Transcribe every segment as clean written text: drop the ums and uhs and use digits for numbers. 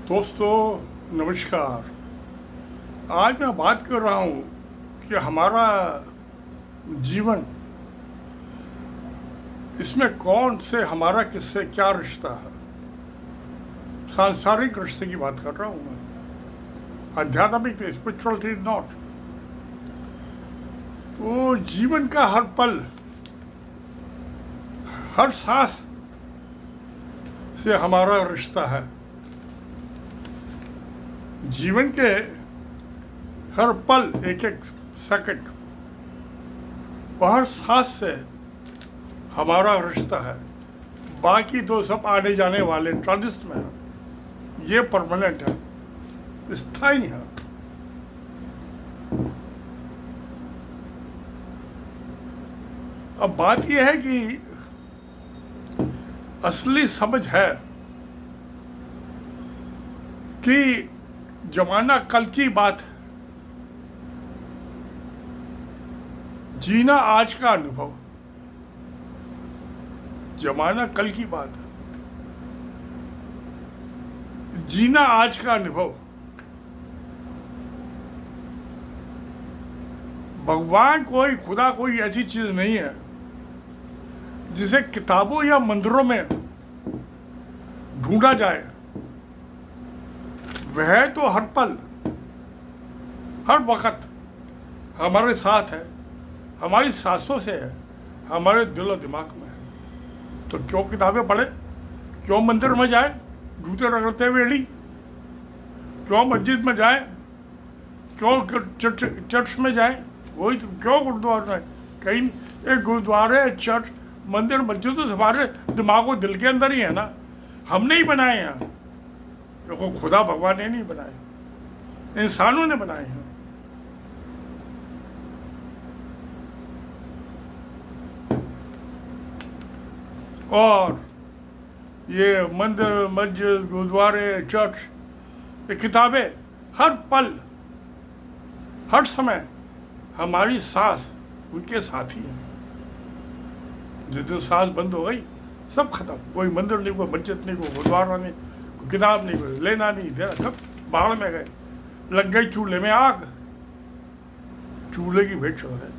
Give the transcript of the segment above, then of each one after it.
दोस्तों नमस्कार। आज मैं बात कर रहा हूँ कि हमारा जीवन, इसमें कौन से हमारा किससे क्या रिश्ता है। सांसारिक रिश्ते की बात कर रहा हूँ मैं, आध्यात्मिक स्पिरिचुअलिटी नॉट। तो जीवन का हर पल, हर सांस से हमारा रिश्ता है। जीवन के हर पल, एक एक सेकंड और हर सांस से हमारा रिश्ता है। बाकी तो सब आने जाने वाले ट्रांजिस्ट में है, ये परमानेंट है, स्थायी है। अब बात यह है कि असली समझ है कि जमाना कल की बात, जीना आज का अनुभव। जमाना कल की बात है, जीना आज का अनुभव। भगवान कोई, खुदा कोई ऐसी चीज नहीं है जिसे किताबों या मंदिरों में ढूंढा जाए। वह तो हर पल, हर वक्त हमारे साथ है, हमारी सांसों से है, हमारे दिल और दिमाग में है। तो क्यों किताबें पढ़े, क्यों मंदिर में जाए जूते रगड़ते हुए एड़ी, क्यों मस्जिद में जाए, क्यों चर्च में जाए, वही तो, क्यों गुरुद्वारा में। कहीं एक गुरुद्वारे, चर्च, मंदिर, मस्जिद तो हमारे दिमाग और दिल के अंदर ही है ना। हमने ही बनाए हैं, देखो खुदा भगवान ने नहीं बनाए, इंसानों ने बनाए हैं। और ये मंदिर, मस्जिद, गुरुद्वारे, चर्च, ये किताबें हर पल, हर समय हमारी सांस उनके साथ ही है। जिस दिन सांस बंद हो गई सब खत्म। कोई मंदिर नहीं, कोई मस्जिद नहीं, कोई गुरुद्वारा नहीं, कोई किताब नहीं, कोई लेना नहीं देना, सब बाढ़ में गए। लग गई चूल्हे में आग, चूल्हे की भेंट चढ़ गए।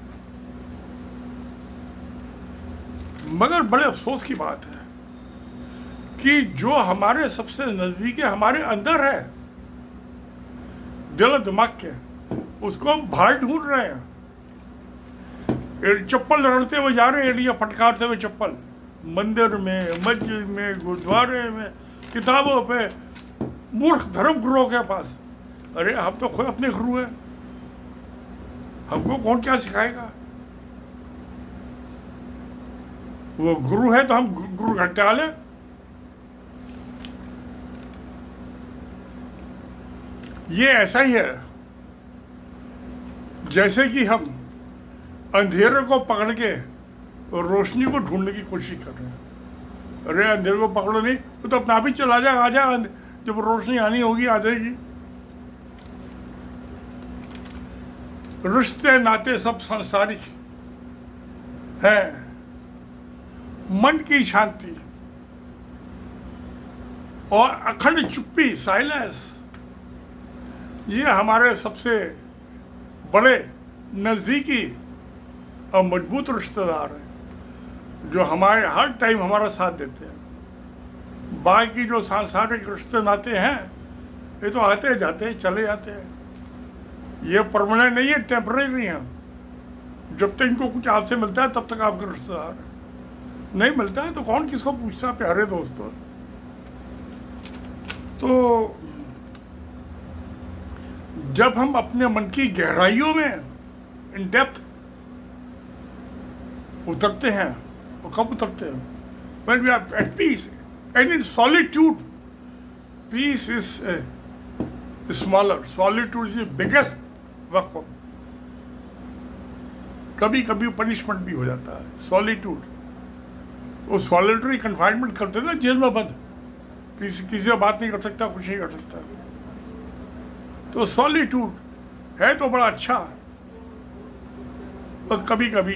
मगर बड़े अफसोस की बात है कि जो हमारे सबसे नजदीक है, हमारे अंदर है, दिल और दिमाग के, उसको हम बाहर ढूंढ रहे हैं। चप्पल रगड़ते हुए जा रहे हैं, एड़ियाँ फटकारते हुए चप्पल, मंदिर में, मस्जिद में, गुरुद्वारे में, किताबों पे, मूर्ख धर्म गुरुओं के पास। अरे हम तो खुद अपने गुरु हैं, हमको कौन क्या सिखाएगा। वो गुरु है तो हम गुरु घंटा लें। ये ऐसा ही है जैसे कि हम अंधेरे को पकड़ के रोशनी को ढूंढने की कोशिश कर रहे हैं। अरे अंधेरे को पकड़ो नहीं, तो अपना आप ही चला जाएगा, आ जाएगा, जब रोशनी आनी होगी आ जाएगी। रिश्ते नाते सब सांसारिक हैं। मन की शांति और अखंड चुप्पी, साइलेंस, ये हमारे सबसे बड़े नजदीकी और मजबूत रिश्तेदार हैं, जो हमारे हर टाइम हमारा साथ देते हैं। बाकी जो सांसारिक रिश्ते नाते हैं, ये तो आते जाते हैं, चले जाते हैं। ये परमानेंट नहीं है, टेम्परेरी हैं। जब तक इनको कुछ आपसे मिलता है तब तक आपके रिश्तेदार हैं, नहीं मिलता है तो कौन किसको पूछता, प्यारे दोस्तों। तो जब हम अपने मन की गहराइयों में इन डेप्थ उतरते हैं, और कब उतरते हैं? When we are at peace and in solitude. Peace is smaller, solitude is the biggest वक़्फ़। कभी कभी पनिशमेंट भी हो जाता है सॉलिट्यूड। वो सॉलिटरी कन्फाइनमेंट करते ना, जेल में बंद, किसी से बात नहीं कर सकता, कुछ नहीं कर सकता। तो सॉलिट्यूड है तो बड़ा अच्छा, और कभी कभी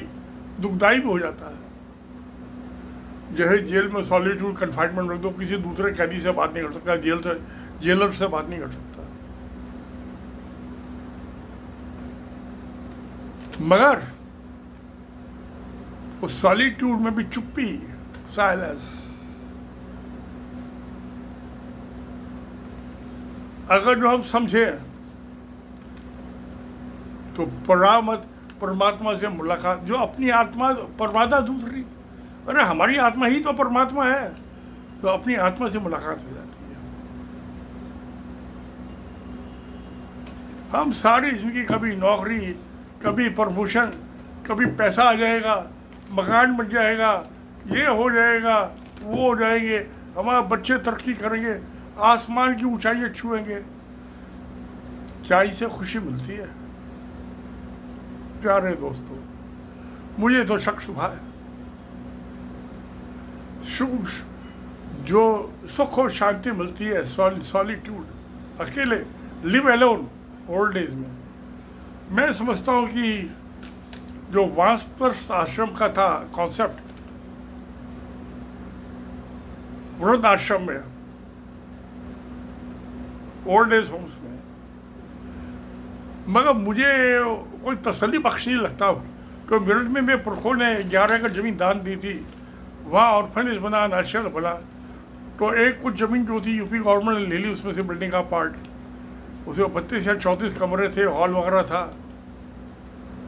दुखदाई भी हो जाता है। जैसे जेल में सॉलिट्यूड कन्फाइनमेंट रख दो, किसी दूसरे कैदी से बात नहीं कर सकता, जेलर से बात नहीं कर सकता। मगर उस सॉलिट्यूड में भी चुप्पी, साइलेंस। अगर जो हम समझे तो परमात्मा से मुलाकात, जो अपनी आत्मा, परमात्मा दूसरी, अरे हमारी आत्मा ही तो परमात्मा है, तो अपनी आत्मा से मुलाकात हो जाती है। हम सारी जिंदगी कभी नौकरी, कभी प्रमोशन, कभी पैसा आ जाएगा, मकान बन जाएगा, ये हो जाएगा, वो हो जाएंगे, हमारे बच्चे तरक्की करेंगे, आसमान की ऊंचाइयां छुएंगे, क्या इससे खुशी मिलती है? प्यारे दोस्तों, मुझे तो शक शुबा है। जो सुख और शांति मिलती है सॉलिट्यूड, अकेले, लिव एलोन ओल्ड एज में, मैं समझता हूँ कि जो वानप्रस्थ आश्रम का था कॉन्सेप्ट, वृद्ध आश्रम में, ओल्ड एज होम्स में, मगर मुझे कोई तसल्ली बख्श नहीं लगता। क्योंकि मेरठ में मेरे पुरखों ने 11 एकड़ जमीन दान दी थी, वहाँ ऑर्फनेज बना, नाशल बना, तो एक कुछ ज़मीन जो थी यूपी गवर्नमेंट ने ले ली, उसमें से बिल्डिंग का पार्ट, उसमें 32 या 34 कमरे थे, हॉल वगैरह था,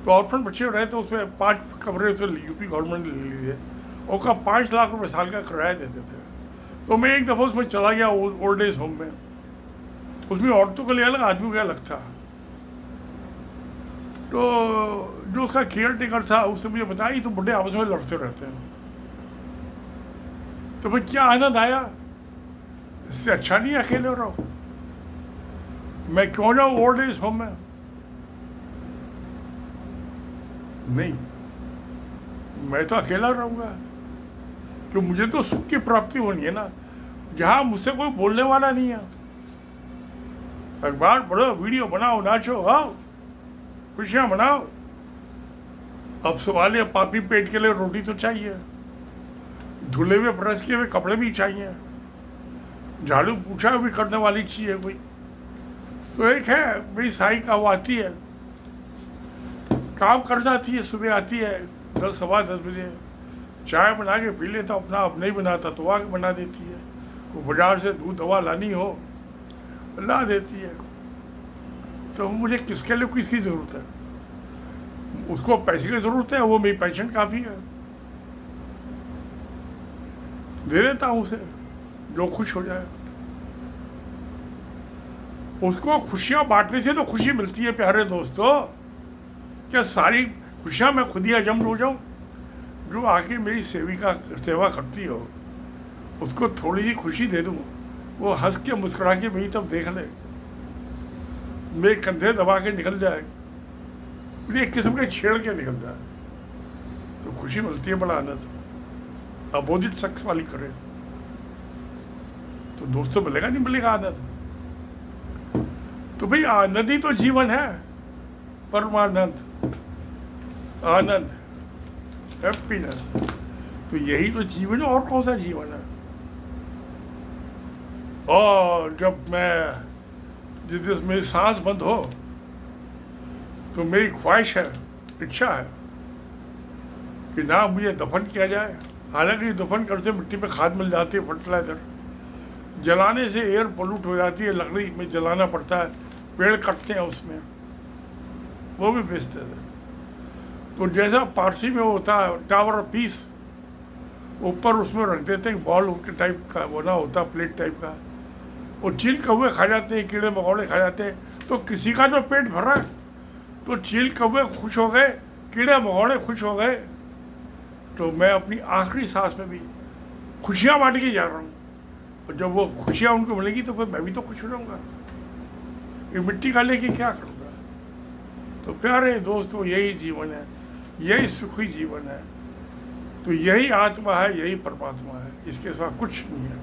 तो ऑर्फन बच्चे रहे तो उसमें 5 कमरे तो यूपी गवर्नमेंट ने ले लिए, और का 5 लाख रुपये साल का किराया देते थे। तो मैं एक दफ़ा उसमें चला गया ओल्ड एज होम में, उसमें औरतों के लिए अलग, आदमियों के अलग था। तो जो उसका केयर टेकर था उसने मुझे बताया तो बुढ़े आपस में लड़ते रहते हैं। तो भाई क्या आनंद आया, इससे अच्छा नहीं अकेले रहो। मैं क्यों जाऊँ ओल्ड एज होम में? नहीं, मैं तो अकेला रहूँगा, क्योंकि मुझे तो सुख की प्राप्ति होनी है ना, जहाँ मुझसे कोई बोलने वाला नहीं है। अखबार पढ़ो, वीडियो बनाओ, नाचो, आओ, खुशियाँ मनाओ। अब सवाल है, पापी पेट के लिए रोटी तो चाहिए, धुले हुए प्रेस किए हुए कपड़े भी चाहिए, झाड़ू पूछा भी करने वाली चाहिए कोई। तो एक है मेरी साई का, वो आती है, काम कर जाती है, सुबह आती है 10 सवा 10 बजे, चाय बना के पी लेता अपना, अब नहीं बनाता तो आके बना देती है। वो बाजार से दूध दवा लानी हो ला देती है। तो मुझे किसके लिए किसकी ज़रूरत है? उसको पैसे की ज़रूरत है, वो मेरी पेंशन काफ़ी है, दे देता हूँ उसे, जो खुश हो जाए। उसको खुशियाँ बांटने से तो खुशी मिलती है प्यारे दोस्तों। क्या सारी खुशियाँ मैं खुद ही हजम हो जाऊँ? जो आके मेरी सेवा करती हो उसको थोड़ी सी खुशी दे दूँ, वो हंस के मुस्कुरा के मेरी तब देख ले, मेरे कंधे दबा के निकल जाए, मुझे एक किस्म के छेड़ के निकल जाए, तो खुशी मिलती है, बड़ा आनंद। अबोधित शख्स वाली करे तो दोस्तों मिलेगा, नहीं मिलेगा आनंद? तो भाई आनंद ही तो जीवन है, परमानंद, आनंद, हैप्पीनेस। तो यही तो जीवन है, और कौन सा जीवन है? और जब मैं, जिस दिन मेरी सांस बंद हो तो मेरी ख्वाहिश है, इच्छा है कि ना मुझे दफन किया जाए। हालांकि दफन करते मिट्टी में खाद मिल जाती है, फर्टिलाइजर, जलाने से एयर पोल्यूट हो जाती है, लकड़ी में जलाना पड़ता है, पेड़ कटते हैं उसमें, वो भी बेचते थे। तो जैसा पारसी में होता है टावर ऑफ पीस, ऊपर उसमें रख देते हैं बॉल के टाइप का बना होता, प्लेट टाइप का, वो चील कौवे खा जाते हैं, कीड़े मकोड़े खा जाते हैं। तो किसी का जो पेट भरा तो चील कौवे खुश हो गए, कीड़े मकोड़े खुश हो गए, तो मैं अपनी आखिरी सांस में भी खुशियाँ बांट के जा रहा हूँ। और जब वो खुशियाँ उनको मिलेगी तो फिर मैं भी तो खुश हो जाऊँगा। ये मिट्टी का लेके क्या करूँगा? तो प्यारे दोस्तों, यही जीवन है, यही सुखी जीवन है। तो यही आत्मा है, यही परमात्मा है, इसके साथ कुछ नहीं है।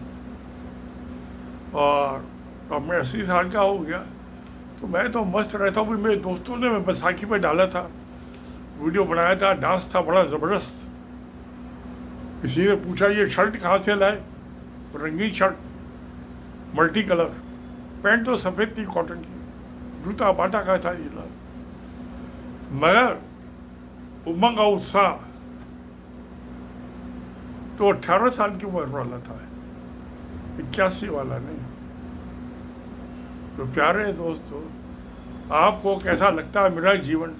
और अब मैं 80 साल का हो गया तो मैं तो मस्त रहता हूँ। मेरे दोस्तों ने मैं बैसाखी पे डाला था, वीडियो बनाया था, डांस था बड़ा ज़बरदस्त, किसी ने पूछा ये शर्ट कहाँ से लाए, रंगीन शर्ट, मल्टी कलर, पैंट तो सफ़ेद थी कॉटन की, जूता बाटा का था नीला, मगर उमंग और उत्साह तो 18 साल की उम्र वाला था, 81 वाला नहीं। तो प्यारे दोस्तों, आपको कैसा लगता है मेरा जीवन?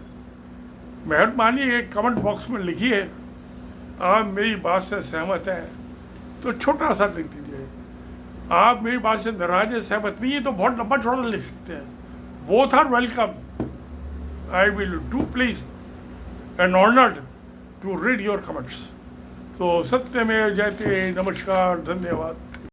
मेहरबानी एक कमेंट बॉक्स में लिखिए। आप मेरी बात से सहमत हैं तो छोटा सा लिख दीजिए, आप मेरी बात से नाराज है, सहमत नहीं है तो बहुत लंबा चौड़ा लिख सकते हैं। Both are welcome. I will do please and honoured to read your comments. तो सत्यमेव जयते। नमस्कार, धन्यवाद।